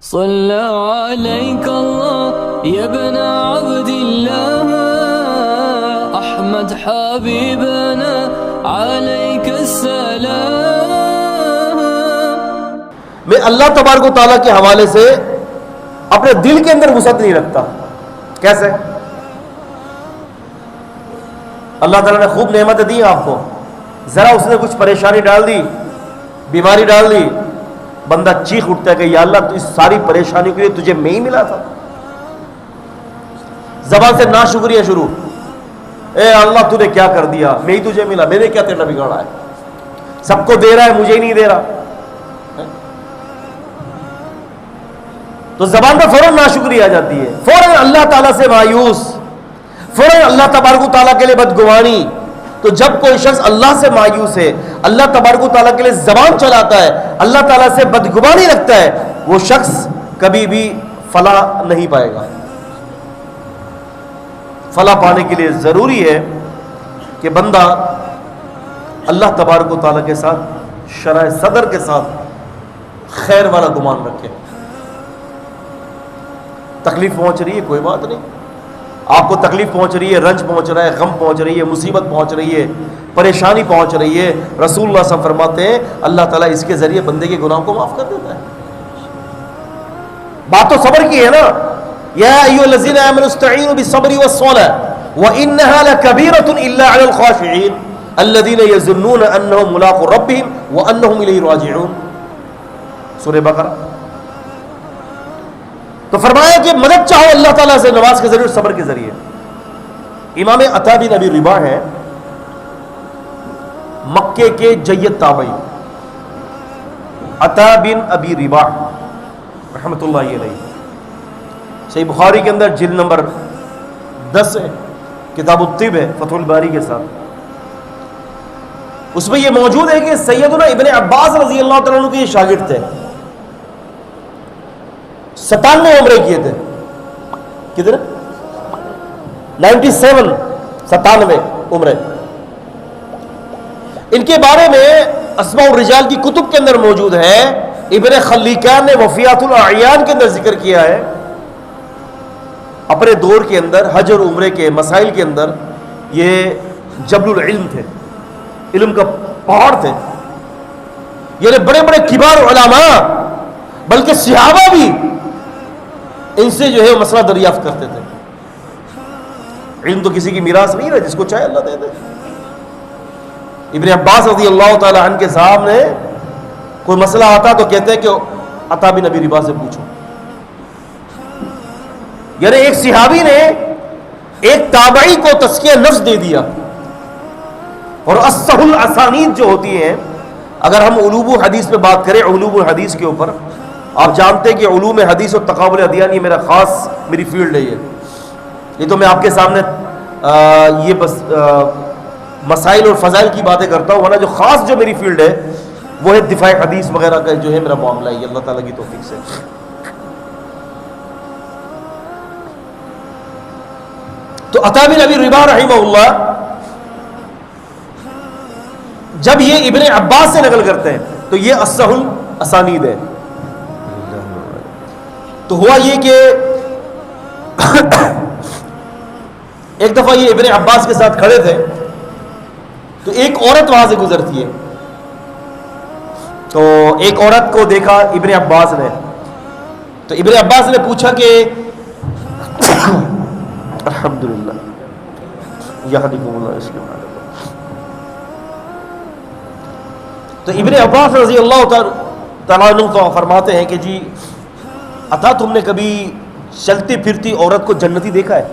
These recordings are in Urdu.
صلى عليك الله يا ابن عبد الله أحمد حبيبنا عليك السلام. میں اللہ تبارک و تعالیٰ کے حوالے سے اپنے دل کے اندر وسعت نہیں رکھتا. کیسے؟ اللہ تعالیٰ نے خوب نعمتیں دی آپ کو, ذرا اس نے کچھ پریشانی ڈال دی, بیماری ڈال دی, بندہ چیخ اٹھتا ہے کہ یا اللہ تو اس ساری پریشانی کے لیے تجھے میں ہی ملا تھا. زبان سے ناشکریہ شروع, اے اللہ تو نے کیا کر دیا, میں ہی تجھے ملا, میں نے کیا تیرا بگاڑا ہے, سب کو دے رہا ہے مجھے ہی نہیں دے رہا. تو زبان پر فوراً ناشکری آ جاتی ہے, فوراً اللہ تعالیٰ سے مایوس, فوراً اللہ تبارک و تعالیٰ کے لیے بدگمانی. تو جب کوئی شخص اللہ سے مایوس ہے, اللہ تبارک و تعالیٰ کے لیے زبان چلاتا ہے, اللہ تعالیٰ سے بدگمانی رکھتا ہے, وہ شخص کبھی بھی فلاح نہیں پائے گا. فلاح پانے کے لیے ضروری ہے کہ بندہ اللہ تبارک و تعالیٰ کے ساتھ شرح صدر کے ساتھ خیر والا گمان رکھے. تکلیف پہنچ رہی ہے کوئی بات نہیں, آپ کو تکلیف پہنچ رہی ہے, رنج پہنچ رہا ہے, غم پہنچ رہی ہے, مصیبت پہنچ رہی ہے, پریشانی پہنچ رہی ہے, رسول اللہ صلی اللہ علیہ وسلم فرماتے ہیں اللہ تعالیٰ اس کے ذریعے بندے کے گناہوں کو معاف کر دیتا ہے. بات تو صبر کی ہے نا, یا ایھا الذین آمنوا استعینوا بالصبر والصلاۃ وانھا لکبیرۃ الا علی الخاشعین الذین یظنون انھم ملاقو ربہم وانھم الیہ راجعون. سورہ بقرہ. تو فرمایا کہ مدد چاہو اللہ تعالیٰ سے نماز کے ذریعے, صبر کے ذریعے. امام عطا بن ابی رباح ہیں, مکے کے جید تابعی, عطا بن ابی رباح رحمۃ اللہ علیہ. صحیح بخاری کے اندر جلد نمبر 10 ہے, کتاب الطب ہے فتح الباری کے ساتھ. اس میں یہ موجود ہے کہ سیدنا ابن عباس رضی اللہ تعالیٰ عنہ کے یہ شاگرد تھے. 97 عمرے کیے تھے. کتنے؟ 97 عمرے. ان کے بارے میں اسماء الرجال کی کتب کے اندر موجود ہے. ابن خلیقان نے وفیات الاعیان کے اندر ذکر کیا ہے, اپنے دور کے اندر حج اور عمرے کے مسائل کے اندر یہ جبل العلم تھے, علم کا پہاڑ تھے. یعنی بڑے بڑے کبار علماء بلکہ صحابہ بھی ان سے جو ہے مسئلہ دریافت کرتے تھے. علم تو کسی کی میراث نہیں رہا, جس کو چاہے اللہ دے دے. ابن عباس رضی اللہ تعالی عنہ کے سامنے کوئی مسئلہ آتا تو کہتے ہیں کہ عطا بن ابی رباح سے پوچھو. یعنی ایک صحابی نے ایک تابعی کو تزکیہ نفس دے دیا. اور اصح الاسانید جو ہوتی ہیں, اگر ہم علوم حدیث پہ بات کریں, علوم حدیث کے اوپر آپ جانتے ہیں کہ علوم حدیث اور تقابل ادیان یہ میرا خاص میری فیلڈ ہے. یہ تو میں آپ کے سامنے یہ بس مسائل اور فضائل کی باتیں کرتا ہوں, ورنہ جو خاص جو میری فیلڈ ہے وہ ہے دفاع حدیث وغیرہ کا جو ہے میرا معاملہ ہے, اللہ تعالیٰ کی توفیق سے. تو عطا بن ابی رباح رحمہ اللہ جب یہ ابن عباس سے نقل کرتے ہیں تو یہ اصح الاسانید ہے. تو ہوا یہ کہ ایک دفعہ یہ ابن عباس کے ساتھ کھڑے تھے, تو ایک عورت وہاں سے گزرتی ہے. تو ایک عورت کو دیکھا ابن عباس نے, تو ابن عباس نے پوچھا کہ الحمدللہ یہدیکم اللہ اسلام. تو ابن عباس رضی اللہ تعالیٰ عنہ فرماتے ہیں کہ جی عطا تم نے کبھی چلتی پھرتی عورت کو جنتی دیکھا ہے؟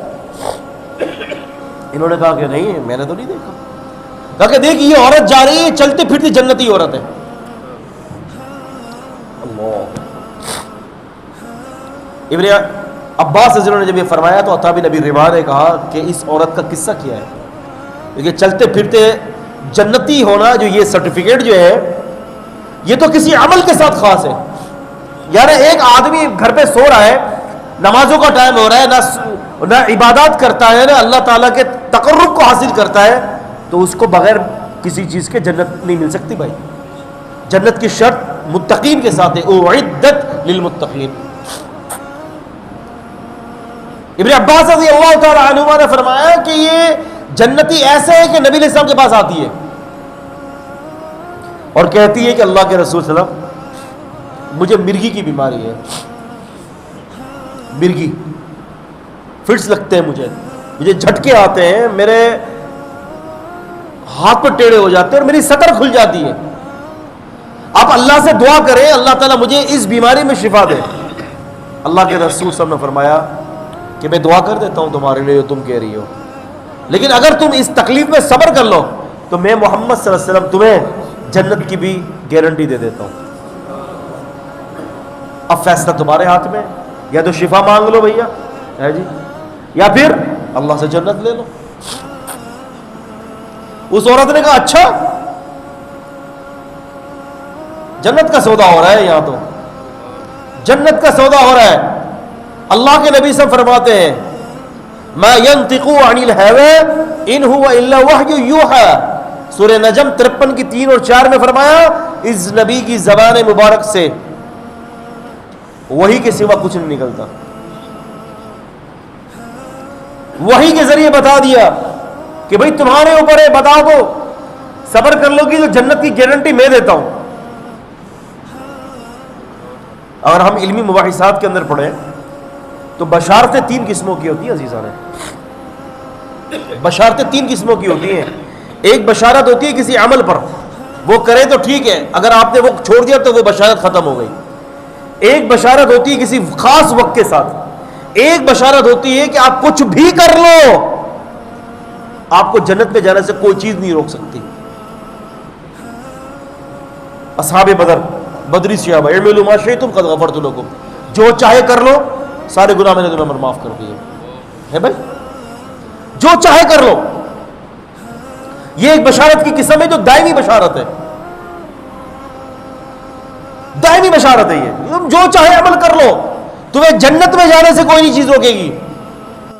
انہوں نے کہا کہ نہیں, میں نے تو نہیں دیکھا. کہا کہ دیکھ یہ عورت جا رہی ہے, چلتی پھرتی جنتی عورت ہے. اللہ. ابن عباس جنہوں نے جب یہ فرمایا تو عطا بن ابی رباح نے کہا کہ اس عورت کا قصہ کیا ہے, کیونکہ چلتے پھرتے جنتی ہونا جو یہ سرٹیفکیٹ جو ہے یہ تو کسی عمل کے ساتھ خاص ہے. یعنی ایک آدمی گھر پہ سو رہا ہے, نمازوں کا ٹائم ہو رہا ہے, نہ عبادات کرتا ہے, نہ اللہ تعالیٰ کے تقرب کو حاصل کرتا ہے, تو اس کو بغیر کسی چیز کے جنت نہیں مل سکتی. بھائی جنت کی شرط متقین کے ساتھ ہے, اعدت للمتقین, ابن عباس رضی اللہ تعالی عنہما نے فرمایا کہ یہ جنتی ایسے ہے کہ نبی علیہ السلام کے پاس آتی ہے اور کہتی ہے کہ اللہ کے رسول صلی اللہ علیہ وسلم مجھے مرگی کی بیماری ہے، مرگی فٹس لگتے ہیں، مجھے جھٹکے آتے ہیں، میرے ہاتھ پہ ٹیڑے ہو جاتے ہیں اور میری سطر کھل جاتی ہے، آپ اللہ سے دعا کریں اللہ تعالیٰ مجھے اس بیماری میں شفا دے۔ اللہ کے رسول صلی اللہ علیہ وسلم نے فرمایا کہ میں دعا کر دیتا ہوں تمہارے لیے جو تم کہہ رہی ہو، لیکن اگر تم اس تکلیف میں صبر کر لو تو میں محمد صلی اللہ علیہ وسلم تمہیں جنت کی بھی گارنٹی دے دیتا ہوں۔ اب فیصلہ تمہارے ہاتھ میں، یا تو شفا مانگ لو بھیا ہے جی، یا پھر اللہ سے جنت لے لو۔ اس عورت نے کہا اچھا جنت کا سودا ہو رہا ہے، یہاں تو جنت کا سودا ہو رہا ہے۔ اللہ کے نبی صلی اللہ علیہ وسلم فرماتے ہیں ما ينطق عن الهوى ان هو الا وحی یوحى، سورہ نجم 53 کی 3 اور 4 میں فرمایا اس نبی کی زبان مبارک سے وحی کے سوا کچھ نہیں نکلتا، وحی کے ذریعے بتا دیا کہ بھئی تمہارے اوپر ہے، بتا دو، صبر کر لو گی تو جنت کی گارنٹی میں دیتا ہوں۔ اگر ہم علمی مباحثات کے اندر پڑھیں تو بشارتیں 3 قسموں کی ہوتی ہیں عزیزان، بشارتیں 3 قسموں کی ہوتی ہیں۔ ایک بشارت ہوتی ہے کسی عمل پر، وہ کرے تو ٹھیک ہے، اگر آپ نے وہ چھوڑ دیا تو وہ بشارت ختم ہو گئی۔ ایک بشارت ہوتی ہے کسی خاص وقت کے ساتھ، ایک بشارت ہوتی ہے کہ آپ کچھ بھی کر لو آپ کو جنت میں جانے سے کوئی چیز نہیں روک سکتی۔ اصحاب بدر، بدری صحابہ، اعملوا ما شئتم قد غفرت لكم، جو چاہے کر لو سارے گناہ میں نے تمہیں معاف کر دیے ہے بھائی، جو چاہے کر لو۔ یہ ایک بشارت کی قسم ہے جو دائمی بشارت ہے، دائمی بشارت ہے یہ، تم جو چاہے عمل کر لو تمہیں جنت میں جانے سے کوئی نہیں چیز روکے گی۔